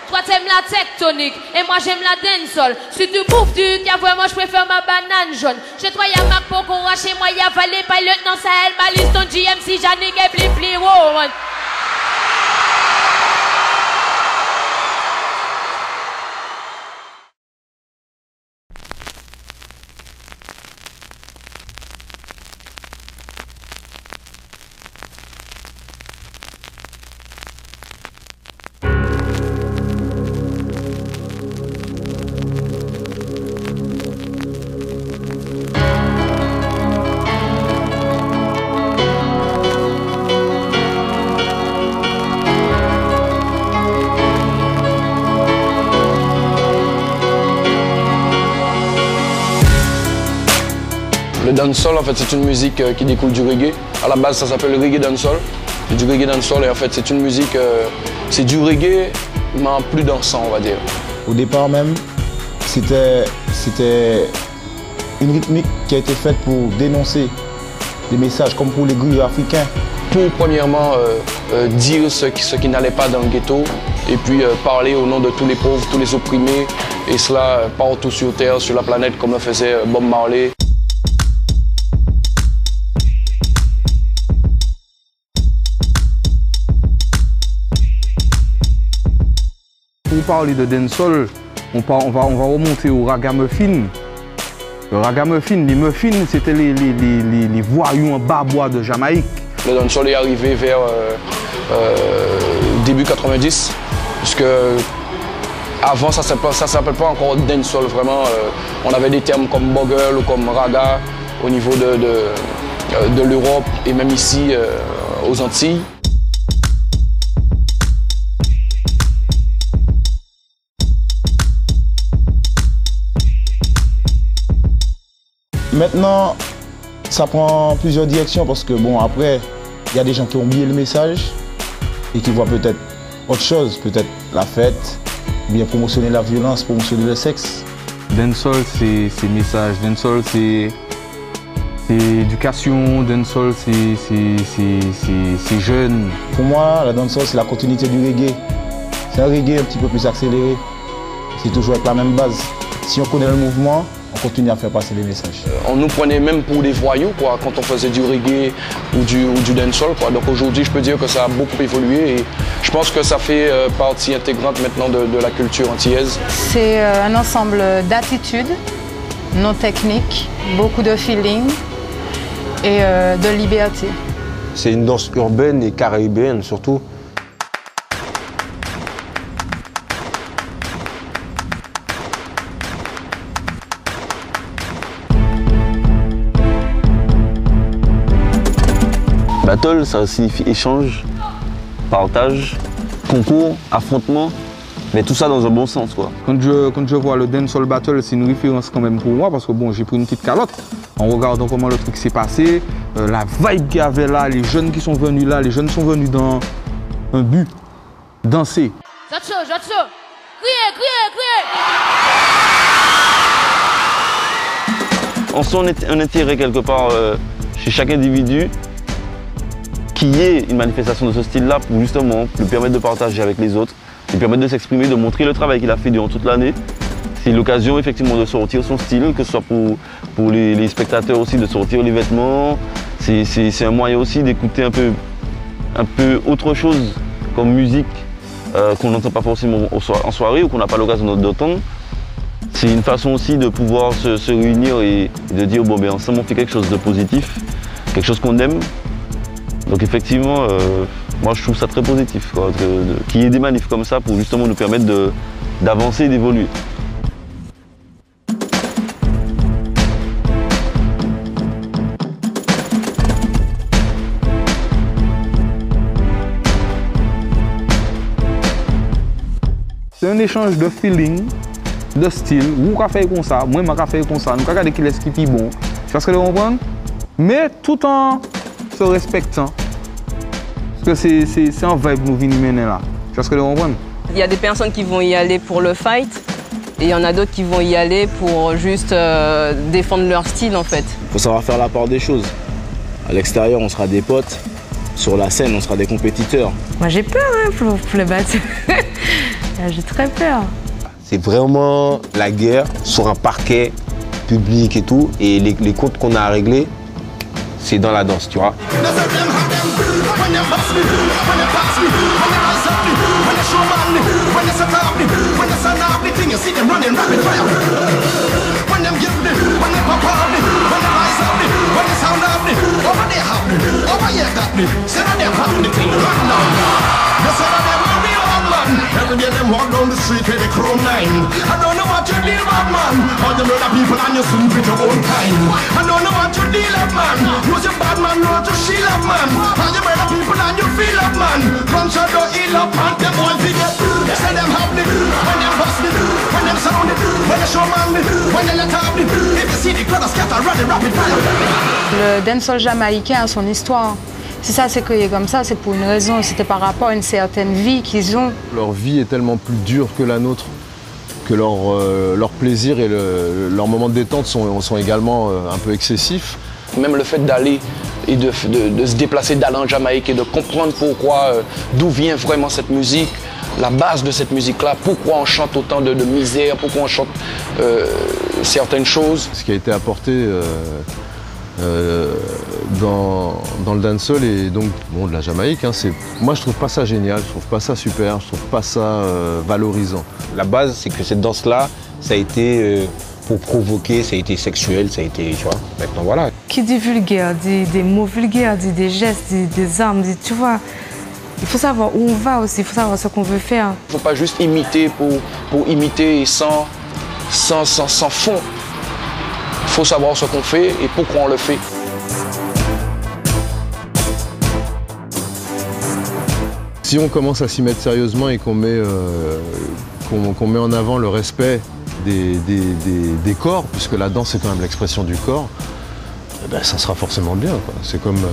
Toi t'aimes la tectonique et moi j'aime la dancehall. Si tu bouffes du café, moi je préfère ma banane jaune. Chez toi y'a Mac Pokora, chez moi y'a Valé, pas lieutenant Sahel, Malice, ton GMC, Jannick et Blipli, wow. Le dancehall, en fait, c'est une musique qui découle du reggae. À la base, ça s'appelle le reggae dancehall. C'est du reggae dancehall et en fait, c'est une musique, c'est du reggae, mais en plus dansant, on va dire. Au départ même, c'était une rythmique qui a été faite pour dénoncer des messages comme pour les griots africains. Pour, premièrement, dire ce qui n'allait pas dans le ghetto et puis parler au nom de tous les pauvres, tous les opprimés, et cela partout sur Terre, sur la planète, comme le faisait Bob Marley. Pour parler de dancehall, on va remonter au ragamuffin. Le ragamuffin, les muffins, c'était les voyous en bas-bois de Jamaïque. Le dancehall est arrivé vers début 90, puisque avant ça ne s'appelle pas encore dancehall vraiment. On avait des termes comme bogle ou comme raga au niveau de l'Europe et même ici aux Antilles. Maintenant, ça prend plusieurs directions parce que bon, après, il y a des gens qui ont oublié le message et qui voient peut-être autre chose, peut-être la fête, ou bien promotionner la violence, promotionner le sexe. Dancehall, c'est message, dancehall, c'est éducation, dancehall, c'est jeune. Pour moi, la dancehall, c'est la continuité du reggae. C'est un reggae un petit peu plus accéléré. C'est toujours avec la même base. Si on connaît le mouvement, on continue à faire passer les messages. On nous prenait même pour des voyous quoi, quand on faisait du reggae ou du dancehall. Donc aujourd'hui, je peux dire que ça a beaucoup évolué et je pense que ça fait partie intégrante maintenant de la culture antillaise. C'est un ensemble d'attitudes, non techniques, beaucoup de feeling et de liberté. C'est une danse urbaine et caribéenne surtout. Battle, ça signifie échange, partage, concours, affrontement, mais tout ça dans un bon sens, quoi. Quand je vois le dancehall battle, c'est une référence quand même pour moi parce que bon, j'ai pris une petite calotte en regardant comment le truc s'est passé, la vibe qu'il y avait là, les jeunes qui sont venus là, les jeunes sont venus dans un but, danser. J'attends, criez. On sent un intérêt quelque part chez chaque individu qu'il y ait une manifestation de ce style-là pour justement lui permettre de partager avec les autres, lui permettre de s'exprimer, de montrer le travail qu'il a fait durant toute l'année. C'est l'occasion effectivement de sortir son style, que ce soit pour les spectateurs aussi, de sortir les vêtements. C'est un moyen aussi d'écouter un peu autre chose comme musique qu'on n'entend pas forcément en soirée ou qu'on n'a pas l'occasion d'entendre. C'est une façon aussi de pouvoir se réunir et de dire bon ben ensemble on fait quelque chose de positif, quelque chose qu'on aime. Donc effectivement, moi je trouve ça très positif qu'il y ait des manifs comme ça pour justement nous permettre d'avancer et d'évoluer. C'est un échange de feeling, de style. Vous pouvez faire comme ça, moi je vais faire comme ça. Nous regardons qui est qui est bon. Tu vois ce que vous comprenez? Mais tout en se respectant. Parce que c'est un vibe nous venons mener là. Tu vois ce que vous comprenez? Il y a des personnes qui vont y aller pour le fight et il y en a d'autres qui vont y aller pour juste défendre leur style en fait. Il faut savoir faire la part des choses. À l'extérieur, on sera des potes. Sur la scène, on sera des compétiteurs. Moi j'ai peur hein, pour le battre. J'ai très peur. C'est vraiment la guerre sur un parquet public et tout. Et les comptes qu'on a à régler, c'est dans la danse, tu vois. Every day them walk down the street with a chrome 9. I don't know what you deal with, man. All the other people and you sleep with your own kind. I don't know what you deal with, man. Who's your bad man, know to shield up, man. All the other people and you feel up, man. Gunshot don't heal up, man. Them all forget. They say them have me, when them bust me, when them sound it, when they show man me, when they let up me. If you see the crowd scatter, run the rapid fire. Le dancehall jamaïcain a son histoire. Si ça s'est créé comme ça, c'est pour une raison, c'était par rapport à une certaine vie qu'ils ont. Leur vie est tellement plus dure que la nôtre, que leur plaisir et leurs moments de détente sont également un peu excessifs. Même le fait d'aller et de se déplacer, d'aller en Jamaïque et de comprendre pourquoi, d'où vient vraiment cette musique, la base de cette musique-là, pourquoi on chante autant de misère, pourquoi on chante certaines choses. Ce qui a été apporté dans le dancehall et donc bon, de la Jamaïque, hein, moi je trouve pas ça génial, je trouve pas ça super, je trouve pas ça valorisant. La base, c'est que cette danse-là, ça a été pour provoquer, ça a été sexuel, ça a été, tu vois, maintenant voilà. Qui dit vulgaire, dit des mots vulgaires, dit des gestes, dit des armes, dit, tu vois, il faut savoir où on va aussi, il faut savoir ce qu'on veut faire. Il ne faut pas juste imiter pour imiter sans fond. Il faut savoir ce qu'on fait et pourquoi on le fait. Si on commence à s'y mettre sérieusement et qu'on met en avant le respect des corps, puisque la danse c'est quand même l'expression du corps, ben, ça sera forcément bien. C'est comme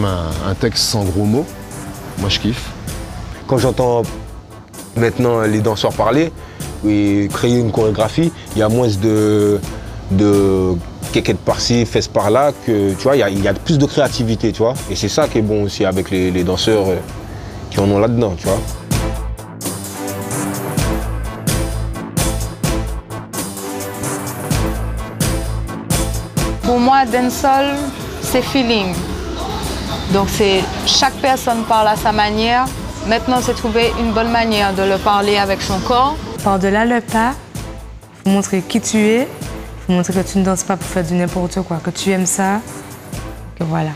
un texte sans gros mots. Moi je kiffe. Quand j'entends maintenant les danseurs parler et créer une chorégraphie, il y a moins de quéquettes par-ci, fesses par-là, que tu vois, il y a plus de créativité, tu vois. Et c'est ça qui est bon aussi avec les danseurs qui en ont là-dedans, tu vois. Pour moi, dancehall, c'est feeling. Donc chaque personne parle à sa manière. Maintenant, c'est trouver une bonne manière de le parler avec son corps. Par-delà le pas, il faut montrer qui tu es. Il faut montrer que tu ne danses pas pour faire du n'importe quoi, que tu aimes ça, que voilà.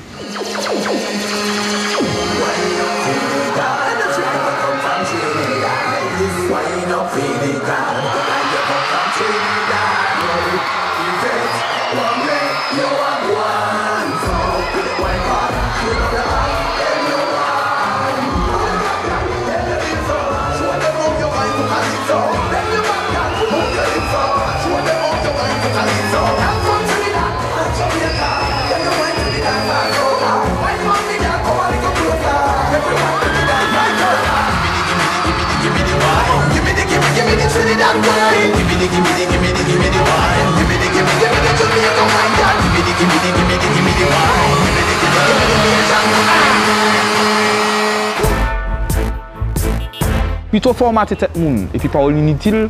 Plutôt formater tête moun et puis parole inutile,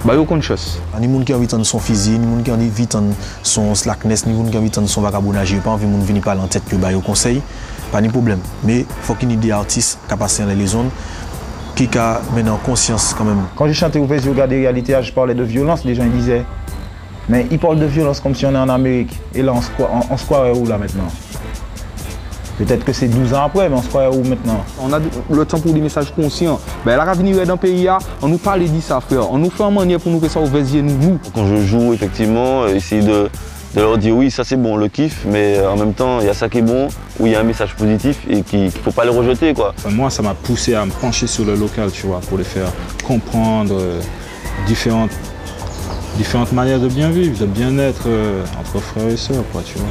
bah yo conscious. Ni moun qui a envie de son physique, ni moun qui a envie de son slackness, ni moun qui a envie de son vagabondage, pas envie moun venir parler en tête que bah yo conseil, pas ni problème. Mais faut qu'il y ait des artistes qui passent dans les zones qui a maintenant conscience quand même. Quand j'ai chanté Ouvez les yeux, des réalités, je parlais de violence, les gens ils disaient mais ils parlent de violence comme si on est en Amérique. Et là on se croirait où là maintenant? Peut-être que c'est 12 ans après, mais on se croit où maintenant? On a le temps pour des messages conscients. Ben, la venir dans le pays, on nous parle de ça, frère. On nous fait en manière pour nous faire ça au Vésier, nous. Quand je joue, effectivement, essayer de leur dire oui, ça c'est bon, on le kiffe, mais en même temps, il y a ça qui est bon, où il y a un message positif et qu'il ne faut pas le rejeter, quoi. Moi, ça m'a poussé à me pencher sur le local, tu vois, pour les faire comprendre différentes manières de bien vivre, de bien-être entre frères et sœurs, quoi, tu vois.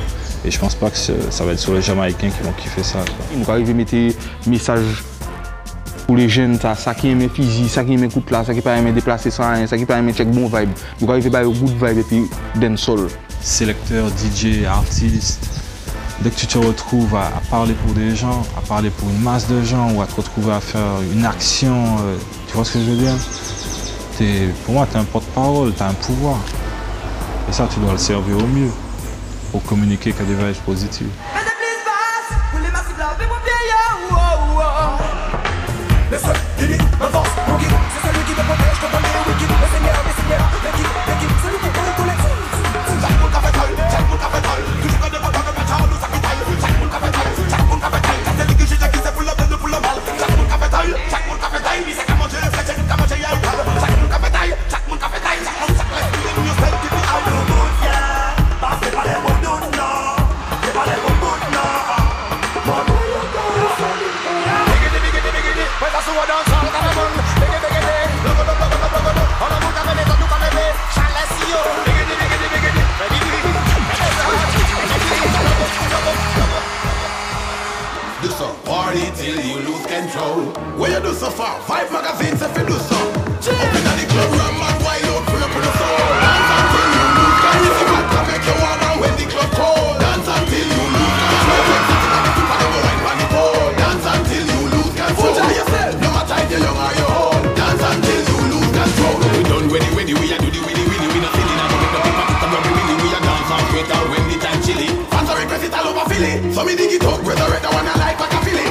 Et je pense pas que ça va être sur les Jamaïcains qui vont kiffer ça. Nous arrivons à mettre des messages pour les jeunes, ça qui aime physique, ça qui aime coup de place, ça qui pas aime déplacer ça, ça qui pas aime check bon vibe. Nous arrivons à good vibe et puis dancehall. Sélecteur, DJ, artiste, dès que tu te retrouves à parler pour des gens, à parler pour une masse de gens ou à te retrouver à faire une action, tu vois ce que je veux dire? Pour moi, tu es un porte-parole, tu as un pouvoir. Et ça, tu dois le servir au mieux pour communiquer que des vibes positives. Party till you lose control. Where you do so far? 5 magazines if you do so. Up inna the club, ram and wild out, full up with the soul. Dance until you lose control. Vodka make you warm and when the club cold. Dance until you lose control. Sitting on the tip of the wine on the pole. Dance until you lose control. Put yourself, no matter if you're young or you're old. Dance until you lose control. We done with the we a do the willy. We not feeling and we make the party come every willy. We a dance and sweat out when the time chilly. Fans are request it all over Philly. So me dig it up, resurrect the one I like like a Philly.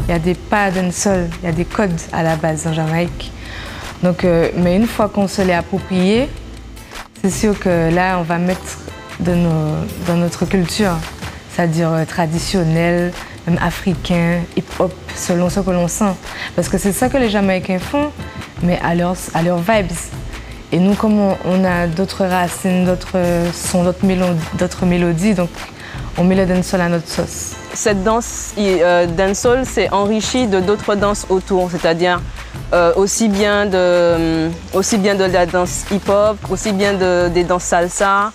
Il y a des pas dancehall, il y a des codes à la base en Jamaïque. Donc, mais une fois qu'on se l'est approprié, c'est sûr que là, on va mettre dans notre culture, c'est-à-dire traditionnelle, même africain, hip-hop, selon ce que l'on sent. Parce que c'est ça que les Jamaïcains font, mais à leurs vibes. Et nous, comme on a d'autres racines, d'autres sons, d'autres mélodies, donc on met le dancehall à notre sauce. Cette danse dancehall s'est enrichie de d'autres danses autour, c'est-à-dire aussi bien de la danse hip-hop, aussi bien des danses salsa.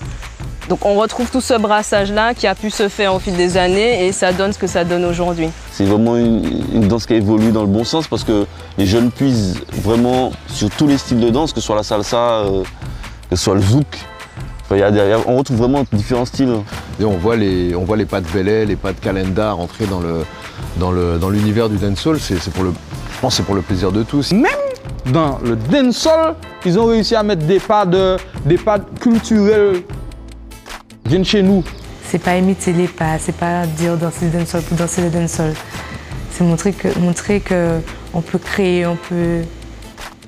Donc on retrouve tout ce brassage-là qui a pu se faire au fil des années et ça donne ce que ça donne aujourd'hui. C'est vraiment une danse qui a évolué dans le bon sens parce que les jeunes puisent vraiment sur tous les styles de danse, que ce soit la salsa, que ce soit le zouk. Enfin, on retrouve vraiment différents styles. Et on voit les pas de Belay, les pas de Kalenda rentrer dans l'univers du dancehall. Je pense que c'est pour le plaisir de tous. Même dans le dancehall, ils ont réussi à mettre des pas culturels. Viennent chez nous. C'est pas imiter les pas, c'est pas dire danser le dancehall pour danser le dancehall. C'est montrer qu'on peut créer, on peut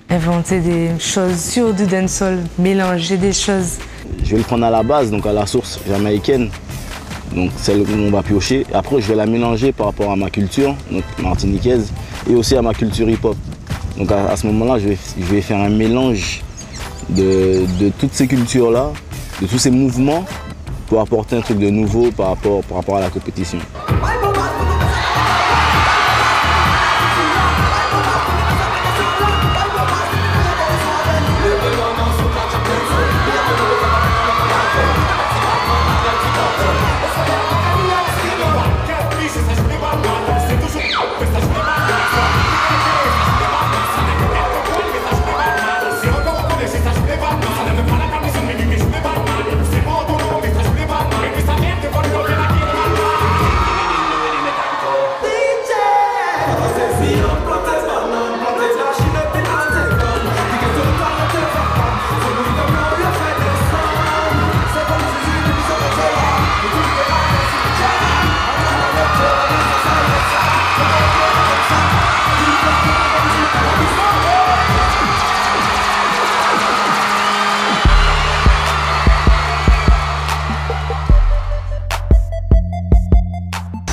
inventer des choses sur du dancehall, mélanger des choses. Je vais le prendre à la base, donc à la source jamaïcaine, donc celle où on va piocher. Après, je vais la mélanger par rapport à ma culture, donc martiniquaise, et aussi à ma culture hip-hop. Donc à ce moment-là, je vais faire un mélange de toutes ces cultures-là, de tous ces mouvements, pour apporter un truc de nouveau par rapport à la compétition.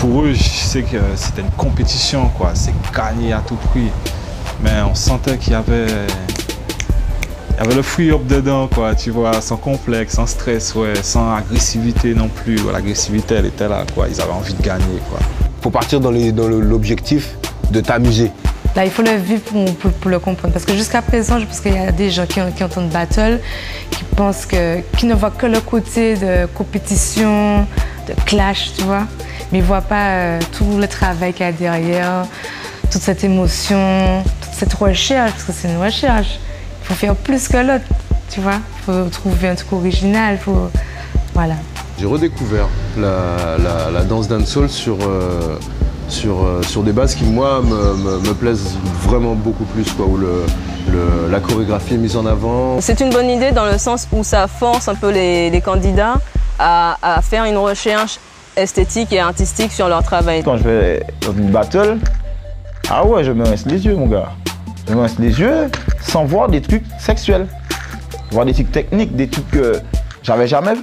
Pour eux, je sais que c'était une compétition, quoi. C'est gagné à tout prix. Mais on sentait qu'il y avait le free up dedans, quoi, tu vois, sans complexe, sans stress, ouais, sans agressivité non plus. L'agressivité, elle était là, quoi. Ils avaient envie de gagner, quoi. Faut partir dans l'objectif de t'amuser. Là, il faut le vivre pour le comprendre. Parce que jusqu'à présent, je pense qu'il y a des gens qui entendent battle, qui ne voient que le côté de compétition, clash, tu vois. Mais ils ne voient pas tout le travail qu'il y a derrière, toute cette émotion, toute cette recherche, parce que c'est une recherche. Il faut faire plus que l'autre, tu vois. Il faut trouver un truc original, voilà. J'ai redécouvert la danse dancehall sur des bases qui, moi, me plaisent vraiment beaucoup plus, quoi, où la chorégraphie est mise en avant. C'est une bonne idée dans le sens où ça force un peu les candidats à faire une recherche esthétique et artistique sur leur travail. Quand je vais dans une battle, ah ouais, je me rince les yeux, mon gars. Je me rince les yeux sans voir des trucs sexuels. Voir des trucs techniques, des trucs que j'avais jamais vus.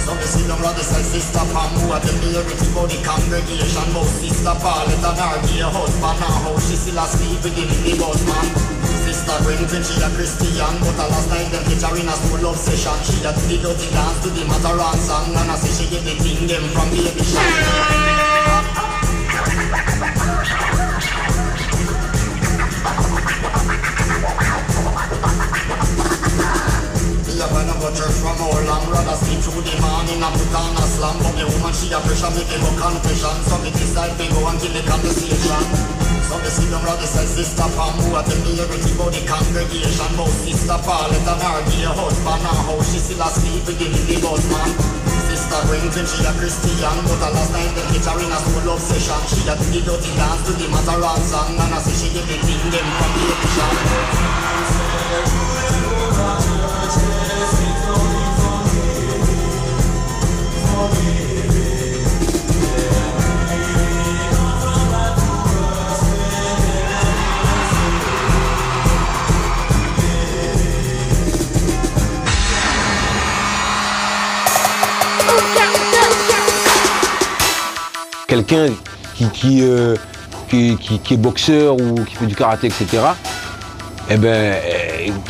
So me see them rather say sister Pam who a tell me everything about the congregation. Most sister Paul let her argue her husband and how she still asleep with the boss man. Sister Brenton she a Christian, but a last night them catch her in a school love session. She a do the dirty dance to the Mataran song, and I say she get the thing them from baby shop. Church from all long, rather sleep through the morning and put on a slam. But the woman she a pressure make it go confession. So me decide to go and kill the conversation. So me see them rather say sister Pam who a tell me everything about the congregation. But sister Paul let her argue her husband and how she still asleep with the boss man. Sister Brenton she a Christian, but a last night them catch her in a school love session. She a do the dirty dance to the Mataran song, and I say she get the thing them from the shop. Quelqu'un qui est boxeur ou qui fait du karaté, etc., eh ben,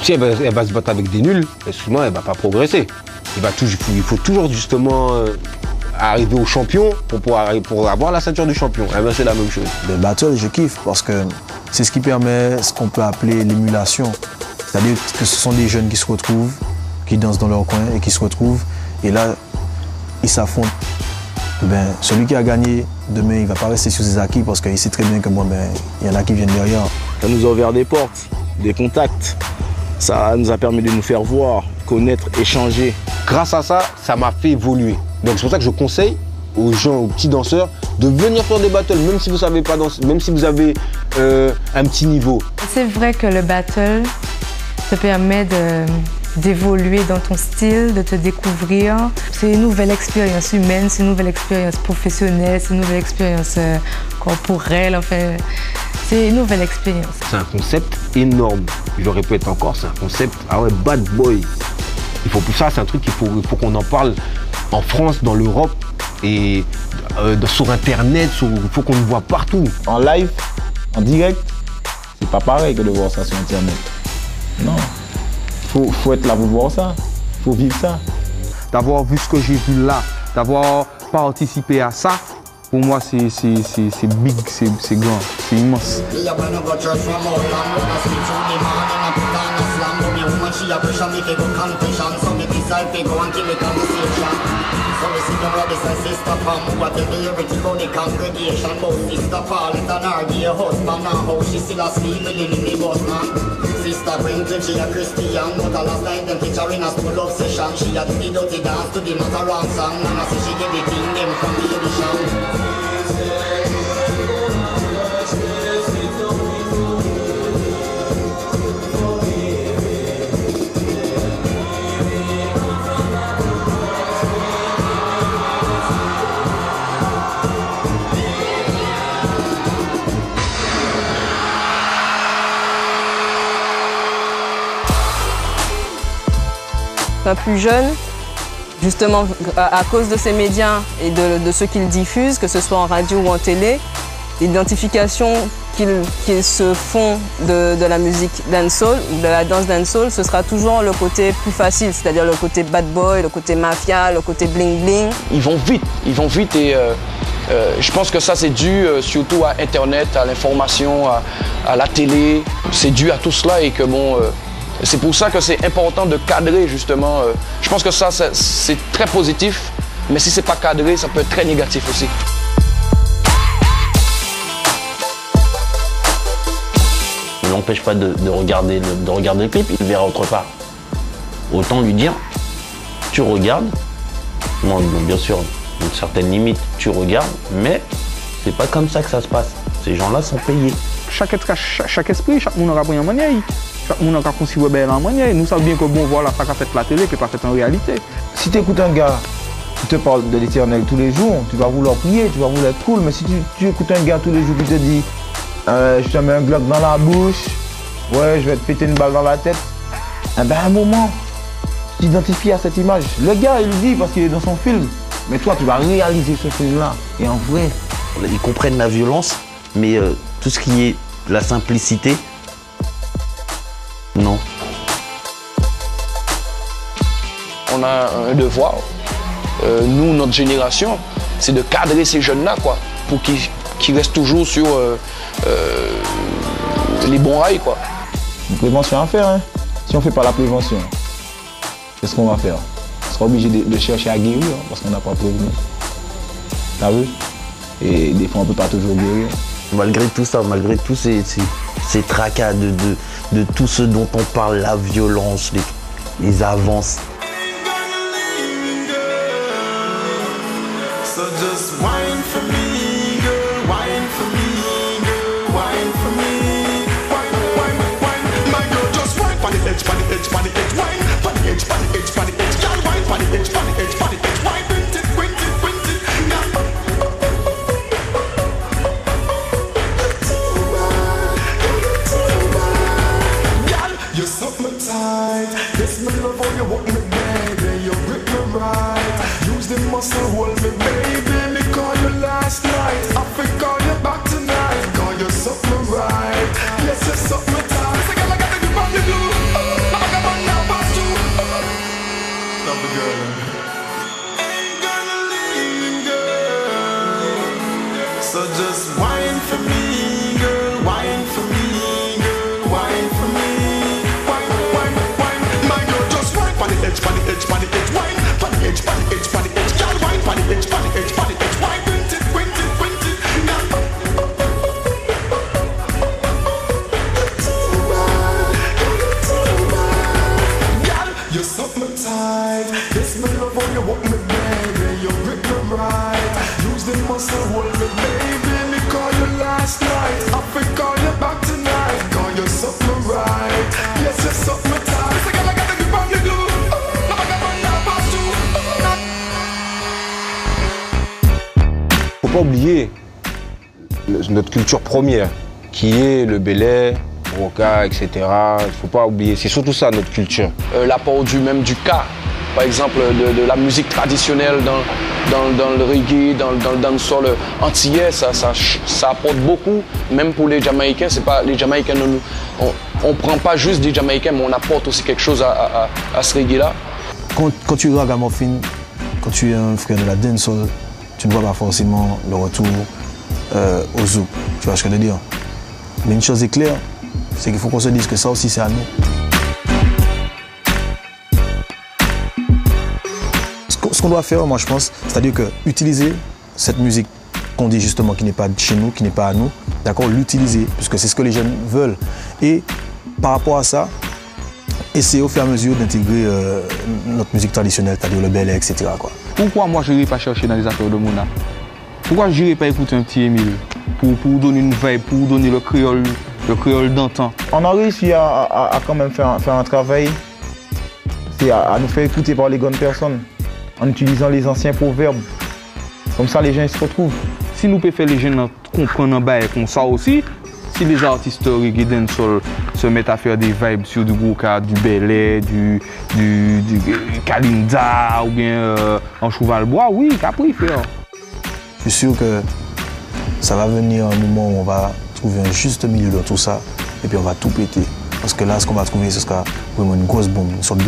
si elle va se battre avec des nuls, souvent elle ne va pas progresser. Il faut toujours justement arriver au champion pour avoir la ceinture du champion. Eh ben, c'est la même chose. Le battle, je kiffe parce que c'est ce qui permet ce qu'on peut appeler l'émulation. C'est-à-dire que ce sont des jeunes qui se retrouvent, qui dansent dans leur coin et qui se retrouvent. Et là, ils s'affrontent. Ben, celui qui a gagné, demain, il ne va pas rester sur ses acquis parce qu'il sait très bien que bon, ben, y en a qui viennent derrière. Ça nous a ouvert des portes, des contacts. Ça nous a permis de nous faire voir, connaître, échanger. Grâce à ça, ça m'a fait évoluer. Donc c'est pour ça que je conseille aux gens, aux petits danseurs, de venir faire des battles, même si vous ne savez pas danser, même si vous avez un petit niveau. C'est vrai que le battle te permet d'évoluer dans ton style, de te découvrir. C'est une nouvelle expérience humaine, c'est une nouvelle expérience professionnelle, c'est une nouvelle expérience corporelle, enfin, c'est une nouvelle expérience. C'est un concept énorme, je le répète encore, c'est un concept, ah ouais, bad boy. Ça, c'est un truc qu'il faut qu'on en parle en France, dans l'Europe et sur Internet, il faut qu'on le voit partout. En live, en direct, c'est pas pareil que de voir ça sur Internet. Non. Faut être là pour voir ça, faut vivre ça. D'avoir vu ce que j'ai vu là, d'avoir participé à ça, pour moi c'est big, c'est grand, c'est immense. Sister Brenton, she a Christian, but a last night them teach her in a school love session. She a do the dirty dance to the Mataran song, and I say she get the thing them from the edition. Plus jeune, justement à cause de ces médias et de ce qu'ils diffusent, que ce soit en radio ou en télé, l'identification qu'ils se font de la musique dancehall ou de la danse dancehall, ce sera toujours le côté plus facile, c'est-à-dire le côté bad boy, le côté mafia, le côté bling bling. Ils vont vite et je pense que ça c'est dû surtout à Internet, à l'information, à la télé. C'est dû à tout cela et que bon, c'est pour ça que c'est important de cadrer justement. Je pense que ça c'est très positif, mais si c'est pas cadré, ça peut être très négatif aussi. Ne l'empêche pas de regarder le clip, il le verra autre part. Autant lui dire, tu regardes, bon, bien sûr, une certaine limite, tu regardes, mais c'est pas comme ça que ça se passe. Ces gens-là sont payés. Chaque esprit, chaque monde aura pris en manière. Chaque monde aura conçu belle en manière. Nous savons bien que bon, voilà, ça qu'a fait la télé, qui pas fait en réalité. Si tu écoutes un gars qui te parle de l'Éternel tous les jours, tu vas vouloir prier, tu vas vouloir être cool, mais si tu écoutes un gars tous les jours qui te dit je te mets un Glock dans la bouche, ouais, je vais te péter une balle dans la tête. Eh ben, à un moment, tu t'identifies à cette image. Le gars, il le dit parce qu'il est dans son film. Mais toi, tu vas réaliser ce film-là. Et en vrai... Ils comprennent la violence, mais tout ce qui est la simplicité, non. On a un devoir, nous, notre génération, c'est de cadrer ces jeunes-là, quoi, pour qu'ils restent toujours sur les bons rails, quoi. Une prévention à faire, hein. Si on ne fait pas la prévention, qu'est-ce qu'on va faire? On sera obligé de chercher à guérir, hein, parce qu'on n'a pas prévenu. T'as vu? Et des fois, on ne peut pas toujours guérir. Malgré tout ça, malgré tous ces tracas de tout ce dont on parle, la violence, les avances. So just wine for me, girl, wine for me, girl, wine for me. Wine, wine, wine, my girl, just wine for the edge, for the edge, for the edge, wine for the edge, for the edge, for the edge, girl, wine for the edge, for the edge, for the edge, wine, print it, print it, print it, girl, you're something tight. This me love how you walk me, baby, you grip me right. Use the muscle, hold me, baby. Me call you last night. I think call you back tonight. Call you something right. Yes, you're something tight. Say, girl, I got to give up you do. I'm a come on now, pass you. Love the girl. Ain't gonna leave, girl. So just wine for me, girl. Wine for me, girl. Wine for me. Wine, wine, wine. My girl, just wine for the edge, for the edge, for the edge. Wine for the edge, for the edge, for the edge. Girl, wine for the edge, for the edge, for the edge. Wine, print it, print it, print it. Girl, you're something tight. This me love how you walk me, baby. You grip me right. Use the muscle, hold me, baby. Me call you last night. I think call you back tonight. Call you something right. Yes, you're something tight. Say, girl, I gotta give up you do. Now I got one now, pass you. Faut pas oublier notre culture première, qui est le belay, roca, etc. Il faut pas oublier, c'est surtout ça notre culture. L'apport même du ka, par exemple de la musique traditionnelle dans le reggae, dans le dancehall antillais, ça apporte beaucoup, même pour les Jamaïcains. C'est pas les Jamaïcains, on prend pas juste des Jamaïcains, mais on apporte aussi quelque chose à ce reggae-là. Quand tu es ragamuffin, quand tu es un frère de la dancehall, tu ne vois pas forcément le retour au zouk. Tu vois ce que je veux dire? Mais une chose est claire, c'est qu'il faut qu'on se dise que ça aussi c'est à nous. Ce qu'on doit faire, moi je pense, c'est-à-dire que utiliser cette musique qu'on dit justement qui n'est pas chez nous, qui n'est pas à nous, d'accord, l'utiliser, puisque c'est ce que les jeunes veulent. Et par rapport à ça, essayer au fur et à mesure d'intégrer notre musique traditionnelle, c'est-à-dire le belay, etc. quoi. Pourquoi moi je n'irai pas chercher dans les affaires de Mouna? Pourquoi je n'irai pas écouter un petit Émile pour donner une vibe, pour donner le créole d'antan? On a réussi à quand même faire un travail, c'est à nous faire écouter par les bonnes personnes, en utilisant les anciens proverbes. Comme ça, les gens ils se retrouvent. Si nous pouvons faire les jeunes comprendre un bail comme ça aussi, si les artistes reggae dancehall se mettent à faire des vibes sur du Gouka, du belay, du Kalinda ou bien en cheval bois, oui, qu'après faire. Je suis sûr que ça va venir un moment où on va trouver un juste milieu dans tout ça et puis on va tout péter. Parce que là, ce qu'on va trouver, ce sera vraiment une grosse bombe, une sorte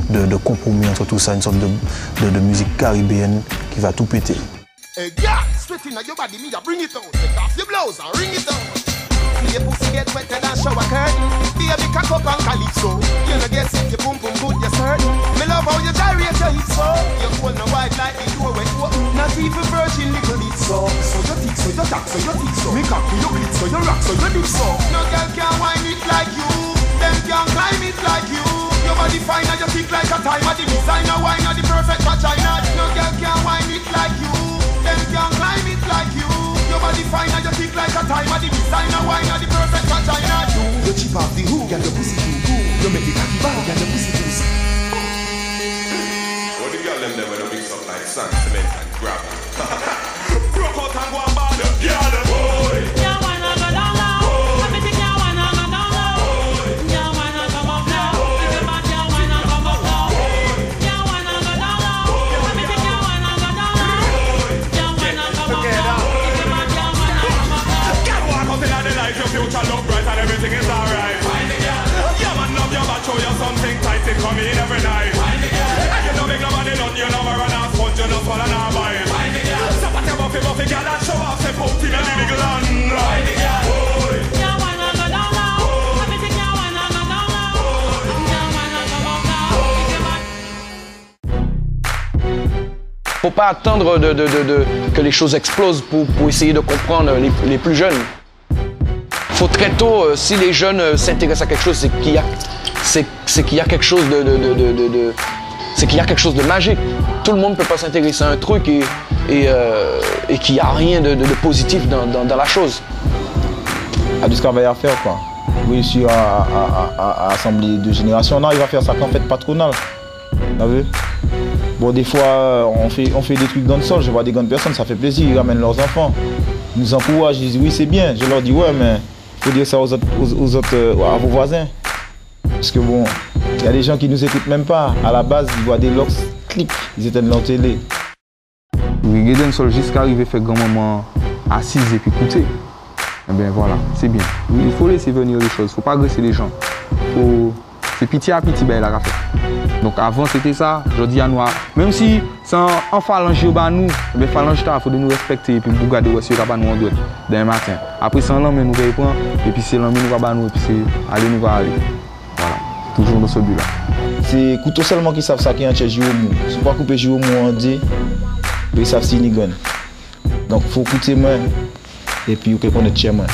de compromis entre tout ça, une sorte de musique caribéenne qui va tout péter. Hey, girl, straight in your body, me bring it out. Take off your blouse and ring it out. Your pussy get wetter than shower curtain. Baby, cock up and calypso. You know, guess if your pum pum good, you're certain. Me love how you gyrate your hips so. You hold no white like the door when you not even virgin little bit so. So you tick, so you tack, so you tick so. Me cock, you glitz, so you rock, so you dip so. No girl can whine it like you. Them can climb it like you. Your body fine and you tick like a time. The designer wine and the perfect vagina. No girl can whine it like you. Them can climb it like you. Your body fine and you think like a time. The designer wine and the perfect vagina. You chip off the hook and the pussy too. You make the cocky bag and the pussy too. What the girl them there when you mix up like sand, cement and gravel? Broke out and go and ball the girl them boy. Yeah, wanna go down low. I think you wanna go down low. Yeah, wanna come up now. If you want, you wanna come up now. Yeah, wanna go down low. I think you wanna go down low. Yeah, wanna come up now. If you want, you wanna come up now. Girl, walk out in the light, your future look bright and everything is alright. Find the girl. Yeah, man, love your back, show you something tight, it come in every night. Find the girl. And you don't make nobody done, you know run and sponge, you don't swallow and buy it. Find the girl. So what you buffy girl and show off, say put in a lyrical land. Find the girl. You wanna go down low. I think you wanna go down low. You wanna come up now. Faut pas attendre que les choses explosent pour essayer de comprendre les plus jeunes. Faut très tôt, si les jeunes s'intéressent à quelque chose, c'est qu'il y a quelque chose c'est qu'il y a quelque chose de magique. Tout le monde ne peut pas s'intéresser à un truc et qu'il n'y a rien de positif dans la chose. Il y a du travail à faire, quoi. Réussir à assembler deux générations. Non, il va faire ça qu'en fait patronal. Vous avez vu? Bon, des fois, on fait des trucs dans le sol. Je vois des grandes personnes, ça fait plaisir. Ils ramènent leurs enfants. Ils nous encouragent. Ils disent oui, c'est bien. Je leur dis ouais, mais il faut dire ça aux autres, à vos voisins. Parce que bon, il y a des gens qui nous écoutent même pas. À la base, ils voient des locks, clic, ils éteignent leur télé. Oui, Dancehall jusqu'à arriver à faire grand-maman assise et puis écouter. Eh bien voilà, c'est bien. Oui, il faut laisser venir les choses, il ne faut pas agresser les gens. C'est petit à petit, ben, la raffait. Donc avant c'était ça, je dis à nous, même si c'est en phalange au nous, ben phalange il faut de nous respecter et puis nous garder aussi nous en doit demain matin. Après c'est l'homme nous va prendre et puis c'est l'homme nous va nous et puis c'est aller nous va aller. Voilà, toujours dans ce but là. C'est couteau seulement qui savent ça qui est en chez Jiomou. Si pas couper Jiomou en dit, ils savent si ni gun. Donc faut couper moi et puis vous pouvez connaître chez moi.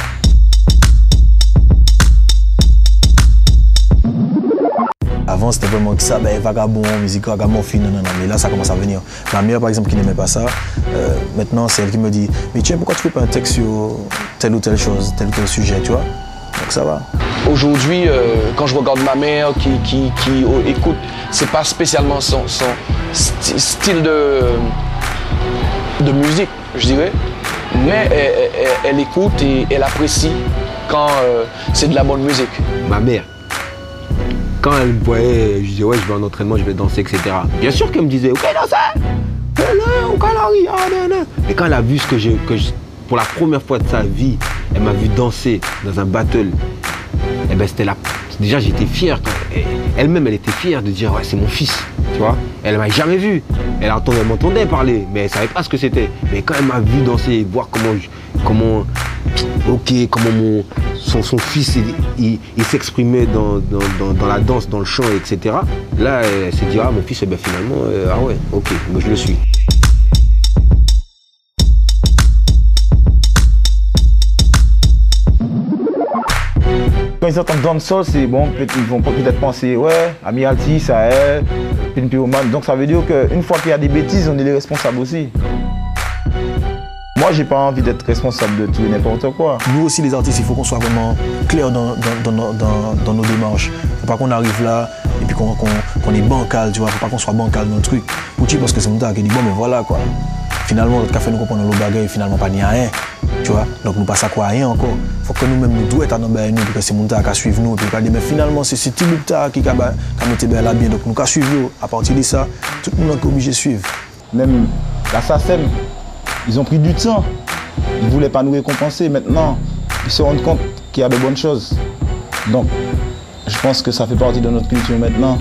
Avant, c'était vraiment ça, ben, vagabond, musique, vagabond, fine, non, mais là, ça commence à venir. Ma mère, par exemple, qui n'aimait pas ça, maintenant, c'est elle qui me dit, mais tiens, pourquoi tu fais pas un texte sur telle ou telle chose, tel ou tel sujet, tu vois? Donc ça va. Aujourd'hui, quand je regarde ma mère qui écoute, c'est pas spécialement son style de musique, je dirais, mais elle écoute et elle apprécie quand c'est de la bonne musique. Ma mère, quand elle me voyait, je disais ouais, je vais en entraînement, je vais danser, etc. Bien sûr qu'elle me disait ok, danser, mais quand elle a vu ce que pour la première fois de sa vie, elle m'a vu danser dans un battle, et ben c'était là. Déjà j'étais fier. Elle-même elle était fière de dire ouais c'est mon fils, tu vois. Elle m'a jamais vu. Elle m'entendait parler, mais elle savait pas ce que c'était. Mais quand elle m'a vu danser et voir comment son fils il s'exprimait dans la danse, dans le chant, etc. Là elle s'est dit ah mon fils, et ben finalement ah ouais ok, moi je le suis. Quand ils entendent dancehall, c'est bon, ils vont peut-être penser ouais, Admiralty, Sahel, Pinpyroman. Donc ça veut dire qu'une fois qu'il y a des bêtises, on est les responsables aussi. Moi, j'ai pas envie d'être responsable de tout et n'importe quoi. Nous aussi, les artistes, il faut qu'on soit vraiment clair dans nos démarches. Faut pas qu'on arrive là et puis qu'on est bancal, tu vois. Faut pas qu'on soit bancal dans le truc. Parce que c'est mon temps qui dit bon, mais voilà quoi. Finalement, notre café nous comprend dans le bagage, finalement pas ni à rien. Tu vois, donc nous passons à quoi rien encore. Faut que nous-mêmes nous devons être dans nous, parce que c'est mon temps qui suivre nous. Et puis mais finalement, c'est ce petit bout qui a mis là bien. Donc nous qu'à suivre nous. À partir de ça, tout le monde est obligé de suivre. Même la SACEM, ils ont pris du temps Ils ne voulaient pas nous récompenser. Maintenant, ils se rendent compte qu'il y a de bonnes choses. Donc, je pense que ça fait partie de notre culture maintenant.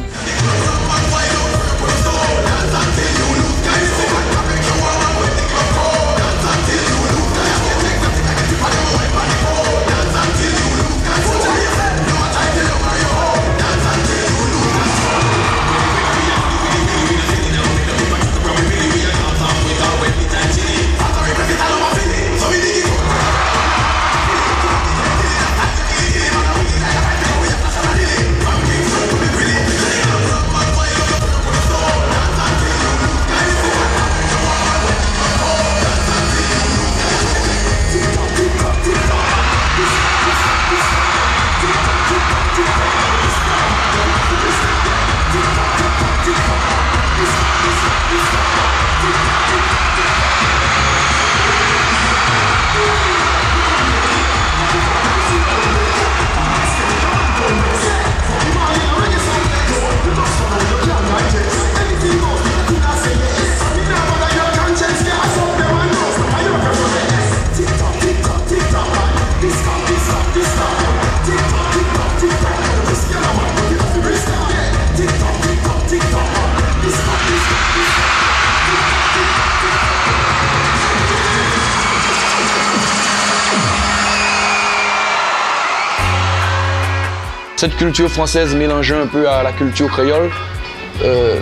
Cette culture française mélangée un peu à la culture créole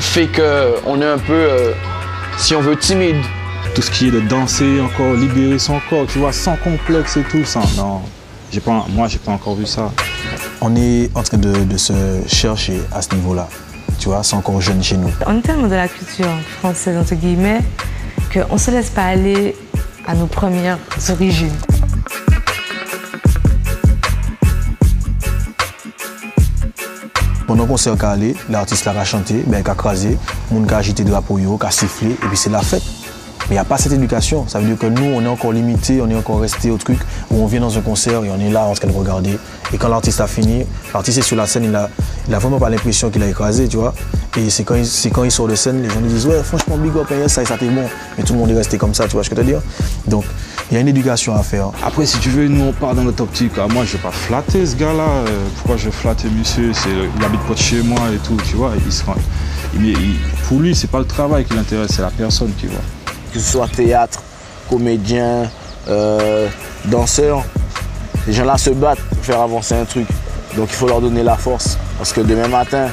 fait qu'on est un peu, si on veut, timide. Tout ce qui est de danser encore, libérer son corps, tu vois, sans complexe et tout ça. Non, moi, j'ai pas encore vu ça. On est en train de se chercher à ce niveau-là. Tu vois, c'est encore jeune chez nous. On est tellement de la culture française, entre guillemets, qu'on ne se laisse pas aller à nos premières origines. Pendant qu'on s'est allé, l'artiste l'a chanté, ben, il a crasé, le monde a agité de la poyo, a sifflé, et puis c'est la fête. Mais il n'y a pas cette éducation. Ça veut dire que nous, on est encore limité, on est encore resté au truc où on vient dans un concert et on est là en train de regarder. Et quand l'artiste a fini, l'artiste est sur la scène, il a vraiment pas l'impression qu'il a écrasé, tu vois. Et c'est quand il sort de scène, les gens lui disent ouais, franchement, big up, ça t'est bon. Mais tout le monde est resté comme ça, tu vois ce que je veux dire. Donc, il y a une éducation à faire. Après, si tu veux, nous, on part dans notre optique. Ah, moi, je vais pas flatter ce gars-là. Pourquoi je vais flatter monsieur? Il habite pas de chez moi et tout, tu vois. Pour lui, c'est pas le travail qui l'intéresse, c'est la personne, tu vois. Que ce soit théâtre, comédien, danseur, les gens-là se battent pour faire avancer un truc. Donc il faut leur donner la force. Parce que demain matin,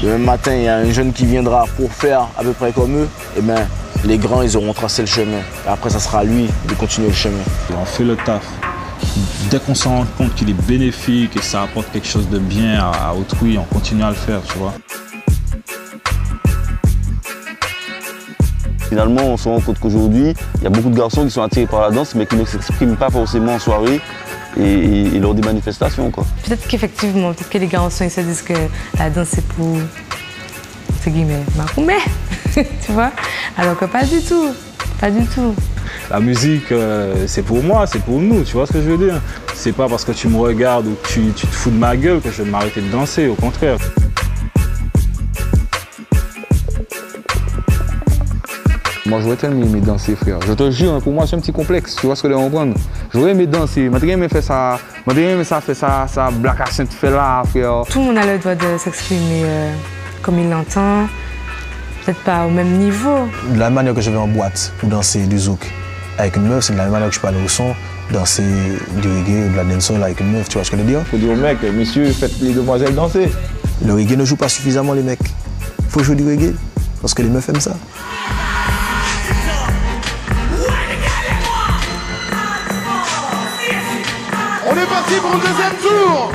il y a un jeune qui viendra pour faire à peu près comme eux. Et bien, les grands, ils auront tracé le chemin. Et après, ça sera à lui de continuer le chemin. On fait le taf. Dès qu'on se rend compte qu'il est bénéfique et que ça apporte quelque chose de bien à autrui, on continue à le faire, tu vois. Finalement, on se rend compte qu'aujourd'hui, il y a beaucoup de garçons qui sont attirés par la danse, mais qui ne s'expriment pas forcément en soirée et lors des manifestations, quoi. Peut-être qu'effectivement, peut-être que les garçons ils se disent que la danse c'est pour, entre guillemets, Mahomet, tu vois, alors que pas du tout, pas du tout. La musique, c'est pour moi, c'est pour nous, tu vois ce que je veux dire? C'est pas parce que tu me regardes ou que tu te fous de ma gueule que je vais m'arrêter de danser, au contraire. Moi, j'aurais tellement aimé danser, frère. Je te jure, pour moi, c'est un petit complexe. Tu vois ce que je veux comprendre? J'aurais aimé danser. J'aurais aimé faire ça. J'aurais aimé faire ça, Black Accent fait là, frère. Tout le monde a le droit de s'exprimer comme il l'entend. Peut-être pas au même niveau. De la manière que je vais en boîte pour danser du zouk avec une meuf, c'est de la même manière que je peux aller au son, danser du reggae ou de la dancehall avec une meuf. Tu vois ce que je veux dire? Faut dire aux mecs, messieurs, faites les demoiselles danser. Le reggae ne joue pas suffisamment, les mecs. Faut jouer du reggae parce que les meufs aiment ça. On est parti pour le deuxième tour.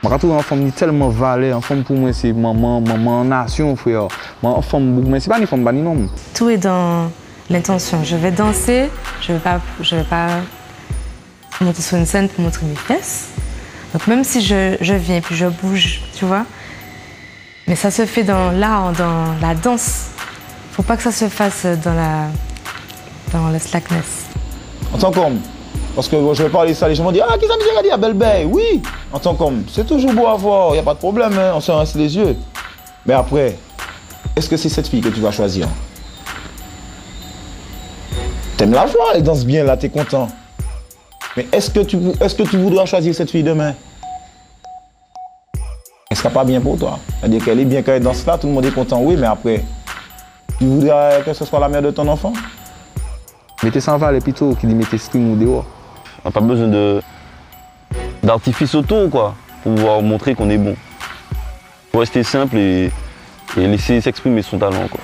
Je trouve une femme tellement valée. Une femme pour moi, c'est maman, nation, frère. Une femme pour moi, c'est pas une femme, non. Tout est dans l'intention. Je vais danser, je vais pas monter sur une scène pour montrer mes fesses. Donc même si je viens puis je bouge, tu vois, mais ça se fait dans l'art, dans la danse. Faut pas que ça se fasse dans le slackness. En tant qu'homme, parce que je vais parler ça, les gens vont dire « Ah, qui ça me dit, belle belle ?» Oui, en tant qu'homme, c'est toujours beau à voir, il n'y a pas de problème, hein, on se rince les yeux. Mais après, est-ce que c'est cette fille que tu vas choisir? T'aimes la voir, elle danse bien là, t'es content. Mais est-ce que tu voudras choisir cette fille demain? Elle sera pas bien pour toi. C'est-à-dire qu'elle est bien quand elle danse là, tout le monde est content, oui, mais après, tu voudrais que ce soit la mère de ton enfant? Mettez ça en val et plutôt qui dit mettez string ou dehors. On n'a pas besoin d'artifice autour, quoi, pour pouvoir montrer qu'on est bon. Faut rester simple et laisser s'exprimer son talent, quoi.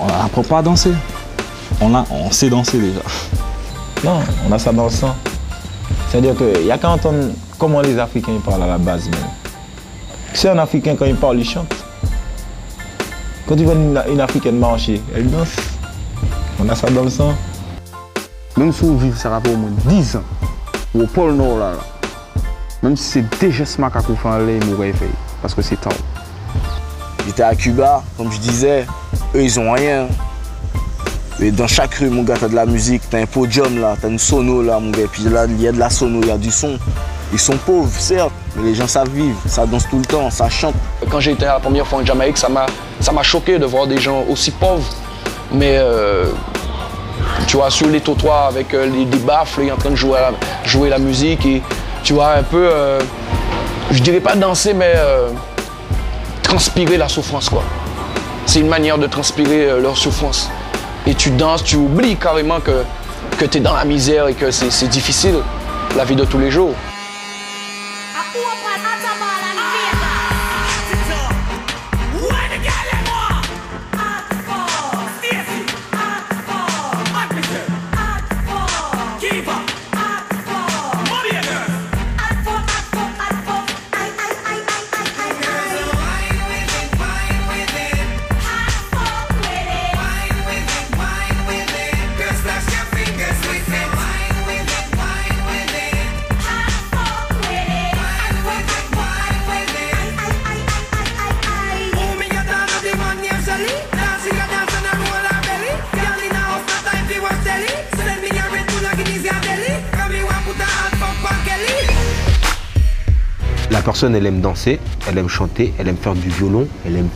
On n'apprend pas à danser. On sait danser déjà. Non, on a ça dans le sang. C'est-à-dire qu'il n'y a qu'à entendre comment les Africains ils parlent à la base même. C'est un Africain, quand il parle, il chante. Quand tu vois une Africaine marcher, elle danse. On a ça dans le sang. Même si on vit, ça va pour au moins 10 ans, au pôle Nord là, même si c'est déjà ce macaque qu'on fait en l'air, il m'aurait fait. Parce que c'est tard. J'étais à Cuba, comme je disais, eux ils ont rien. Et dans chaque rue, mon gars, t'as de la musique, t'as un podium là, t'as une sono là, mon gars. Puis là, il y a de la sono, il y a du son. Ils sont pauvres, certes, mais les gens savent vivre, ça danse tout le temps, ça chante. Quand j'ai été la première fois en Jamaïque, ça m'a choqué de voir des gens aussi pauvres, mais tu vois, sur les trottoirs avec des baffles, en train de jouer la musique et tu vois un peu, je dirais pas danser, mais transpirer la souffrance, quoi. C'est une manière de transpirer leur souffrance. Et tu danses, tu oublies carrément que tu es dans la misère et que c'est difficile, la vie de tous les jours. La personne, elle aime danser, elle aime chanter, elle aime faire du violon, elle aime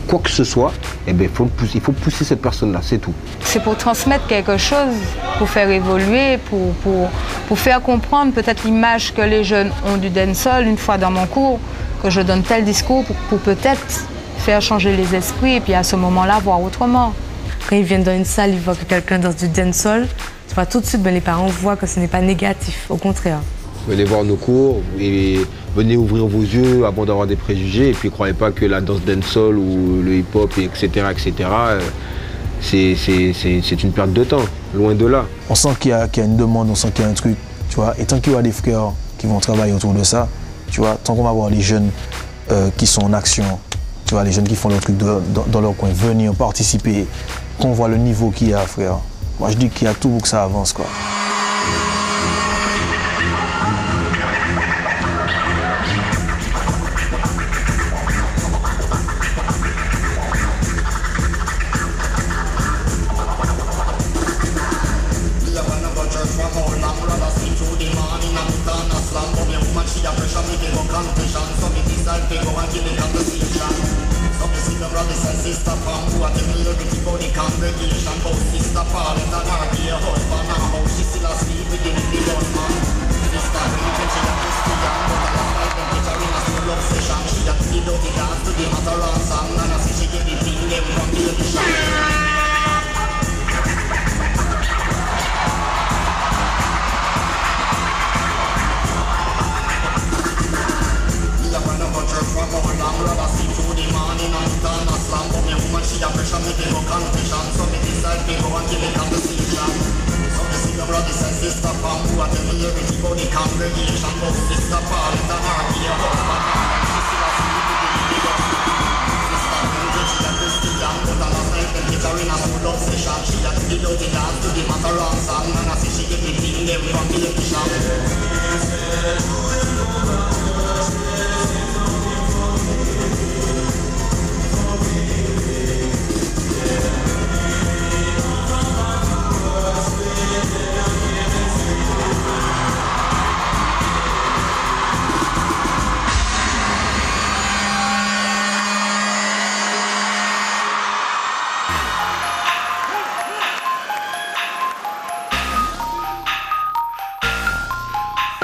quoi que ce soit, eh ben, il faut pousser cette personne-là, c'est tout. C'est pour transmettre quelque chose, pour faire évoluer, pour faire comprendre peut-être l'image que les jeunes ont du dancehall. Une fois dans mon cours, que je donne tel discours pour peut-être faire changer les esprits et puis à ce moment-là, voir autrement. Quand ils viennent dans une salle, ils voient que quelqu'un danse du dancehall, tu vois tout de suite, les parents voient que ce n'est pas négatif, au contraire. Venez voir nos cours et venez ouvrir vos yeux avant d'avoir des préjugés. Et puis, croyez pas que la danse dancehall ou le hip-hop, etc., c'est une perte de temps, loin de là. On sent qu'il y a une demande, on sent qu'il y a un truc, tu vois. Et tant qu'il y aura des frères qui vont travailler autour de ça, tu vois, tant qu'on va voir les jeunes qui sont en action, tu vois, les jeunes qui font leur truc dans leur coin, venir participer, qu'on voit le niveau qu'il y a, frère. Moi, je dis qu'il y a tout pour que ça avance, quoi.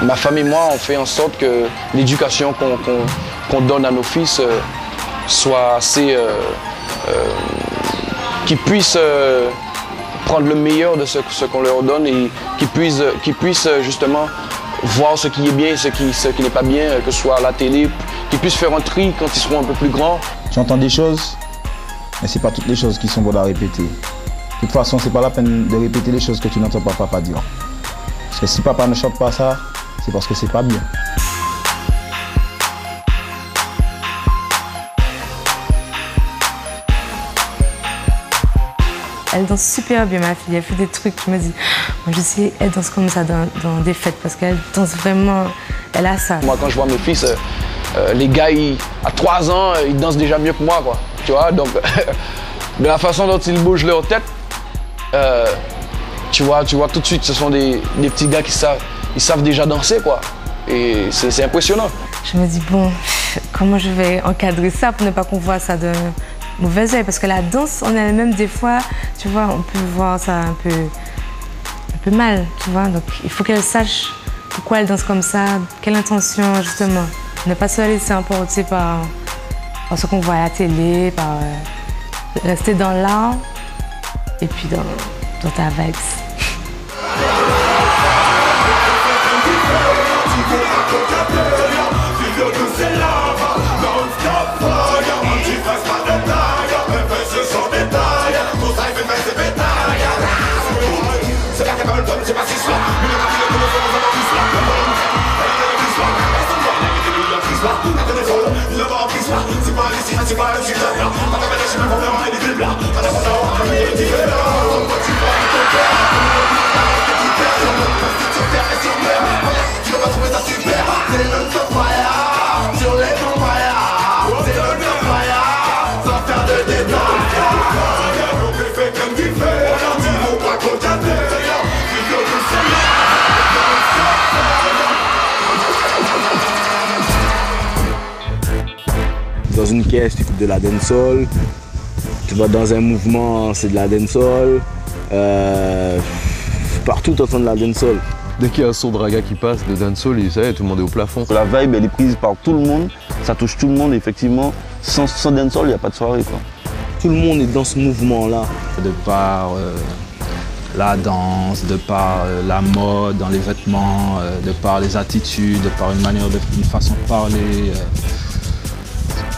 Ma femme et moi, on fait en sorte que l'éducation qu'on donne à nos fils soit assez... qu'ils puissent prendre le meilleur de ce qu'on leur donne et qu'ils puissent justement voir ce qui est bien et ce qui n'est pas bien, que ce soit à la télé, qu'ils puissent faire un tri quand ils seront un peu plus grands. Tu entends des choses, mais ce n'est pas toutes les choses qui sont bonnes à répéter. De toute façon, ce n'est pas la peine de répéter les choses que tu n'entends pas papa dire. Parce que si papa ne chante pas ça, c'est parce que c'est pas bien. Elle danse super bien, ma fille. Elle fait des trucs, je me dis, moi je sais, elle danse comme ça dans des fêtes parce qu'elle danse vraiment, elle a ça. Moi, quand je vois mes fils, les gars, à 3 ans, ils dansent déjà mieux que moi, quoi. Tu vois, donc, de la façon dont ils bougent leur tête, tu vois tout de suite, ce sont des petits gars qui savent déjà danser, quoi. Et c'est impressionnant. Je me dis, bon, comment je vais encadrer ça pour ne pas qu'on voit ça de mauvais œil? Parce que la danse, en elle-même, des fois, tu vois, on peut voir ça un peu mal, tu vois. Donc, il faut qu'elle sache pourquoi elle danse comme ça, quelle intention, justement. Ne pas se laisser emporter par ce qu'on voit à la télé, par rester dans l'art et puis dans ta vibes. dans une caisse, tu fais de la dancehall. Tu vas dans un mouvement, c'est de la dancehall. Partout, tu entends de la dancehall. Dès qu'il y a un son de raga qui passe, de dancehall, ça y est, tout le monde est au plafond. La vibe, elle est prise par tout le monde, ça touche tout le monde, effectivement. Sans dancehall, il n'y a pas de soirée, quoi. Tout le monde est dans ce mouvement-là. De par la danse, de par la mode dans les vêtements, de par les attitudes, de par une façon de parler.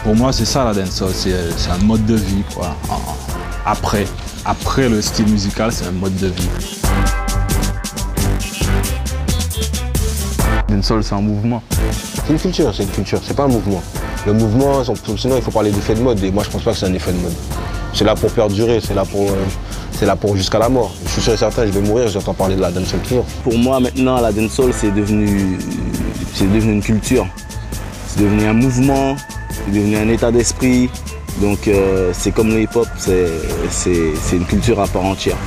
Pour moi, c'est ça la dancehall, c'est un mode de vie, quoi. Après le style musical, c'est un mode de vie. Dancehall, c'est un mouvement. C'est une culture, c'est pas un mouvement. Le mouvement, sinon il faut parler d'effet de mode, et moi je pense pas que c'est un effet de mode. C'est là pour perdurer, c'est là pour jusqu'à la mort. Je suis sûr et certain, je vais mourir, j'entends parler de la dancehall toujours. Pour moi maintenant, la dancehall c'est devenu une culture. C'est devenu un mouvement, c'est devenu un état d'esprit. Donc c'est comme le hip-hop, c'est une culture à part entière.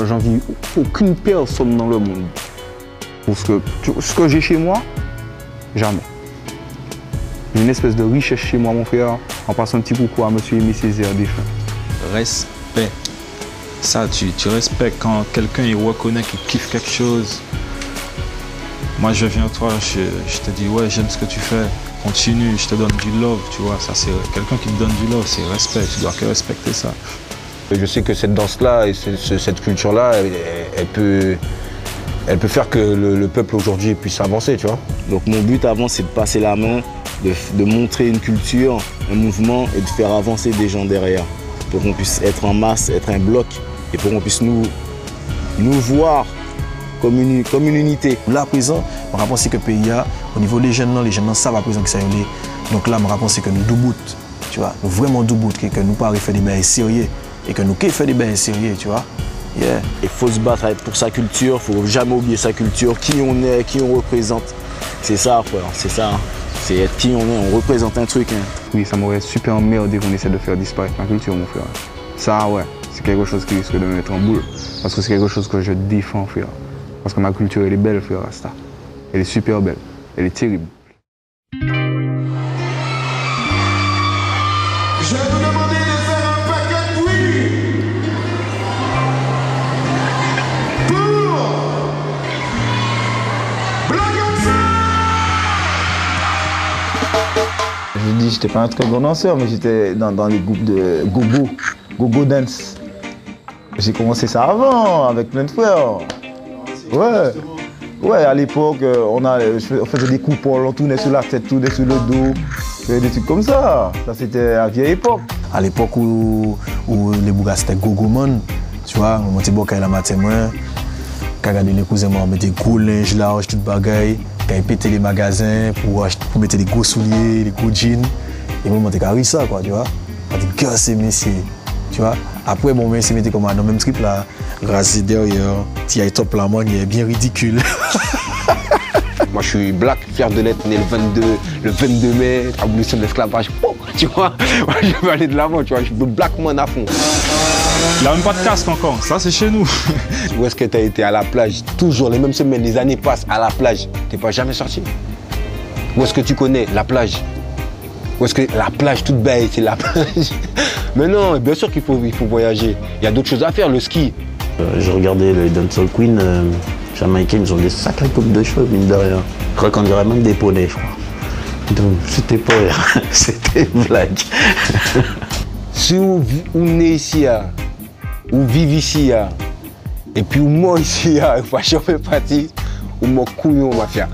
J'envie aucune personne dans le monde. Parce que ce que j'ai chez moi, jamais. J'ai une espèce de richesse chez moi, mon frère, en passant un petit coucou à monsieur Aimé Césaire défunt. Respect. Ça, tu respectes quand quelqu'un il reconnaît qu'il kiffe quelque chose. Moi, je viens à toi, je te dis, ouais, j'aime ce que tu fais. Continue, je te donne du love, tu vois. Ça, c'est quelqu'un qui te donne du love, c'est respect. Tu dois que respecter ça. Je sais que cette danse-là et cette culture-là, elle peut faire que le peuple aujourd'hui puisse avancer, tu vois. Donc mon but avant, c'est de passer la main, de montrer une culture, un mouvement et de faire avancer des gens derrière. Pour qu'on puisse être en masse, être un bloc et pour qu'on puisse nous voir comme une unité. Là, à présent, je pense que le pays, au niveau des jeunes, savent à présent que ça y est. Donc là, je pense que nous doubout, tu vois, nous vraiment doubout, que nous pas faire des bains sérieux. Et que nous faisons des bains sérieux, tu vois. Yeah. Il faut se battre pour sa culture, il ne faut jamais oublier sa culture, qui on est, qui on représente. C'est ça, frère, c'est ça. C'est être qui on est, on représente un truc. Hein. Oui, ça m'aurait super emmerdé qu'on essaie de faire disparaître ma culture, mon frère. Ça, ouais, c'est quelque chose qui risque de me mettre en boule. Parce que c'est quelque chose que je défends, frère. Parce que ma culture, elle est belle, frère, Rasta. Elle est super belle, elle est terrible. Je vais vous demander de faire un paquet de bruit pour Black Hamza. Je dis, j'étais pas un très bon danseur, mais j'étais dans les groupes de Gogo Dance. J'ai commencé ça avant, avec plein de frères. Ouais. Ouais, à l'époque, on faisait des coups on tournait sur la tête, tournait sur le dos. Des trucs comme ça. Ça, c'était à la vieille époque. À l'époque où les bougas c'était Gogoman, tu vois, on montait beaucoup à la matin, quand regardait les cousins, on mettait des gros linges larges, tout bagaille, quand ils pétaient les magasins pour mettre des gros souliers, des gros jeans, et on montait carré ça, quoi, tu vois. On dit, gars, c'est messieurs. Tu vois? Après, bon, mais c'est metté comme dans le même script là, rasé derrière, tu as top la moigne, bien ridicule. Moi, je suis black, fier de l'être, né le 22 mai, abolition de l'esclavage. Tu vois, moi, je veux aller de l'avant, tu vois, je veux black man à fond. Il n'a même pas de casque encore, ça c'est chez nous. Où est-ce que tu as été à la plage? Toujours les mêmes semaines, les années passent à la plage. T'es pas jamais sorti? Où est-ce que tu connais la plage? Où est-ce que la plage toute belle, c'est la plage? Mais non, bien sûr qu'il faut voyager. Il y a d'autres choses à faire, le ski. J'ai regardé les Dancehall Queen jamaïcains, ils ont des sacrées coupes de cheveux, mine de rien. Je crois qu'on dirait même des poneys, je crois. Donc c'était pas rire, c'était une blague. Si on est ici, on vit ici, et puis on mort ici, on va jamais partir, on m'a couillon, on va faire.